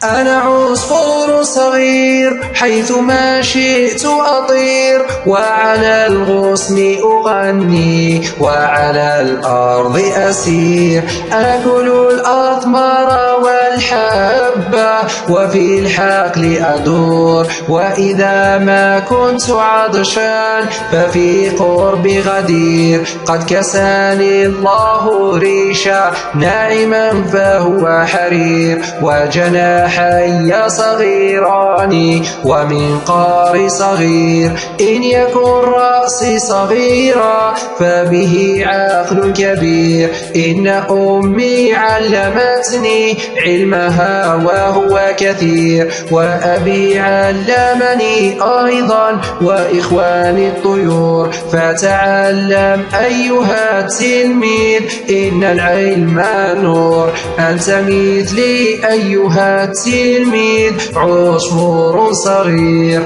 أنا عصفور صغير حيثما شئت أطير، وعلى الغصن أغني وعلى الأرض أسير. آكل الأثمار والحبة وفي الحقل أدور، وإذا ما كنت عطشان ففي قرب غدير. قد كساني الله ريشا ناعما فهو حرير، وجناحي صغيران ومنقاري صغير. إن يكن رأسي صغيرا فبه عقل كبير. إن أمي علمتني علمها وهو كثير، وأبي علمني أيضا وإخواني الطيور. فتعلم أيها التلميذ إن العلم نور. أنت مثلي أيها التلميذ عصفور صغير.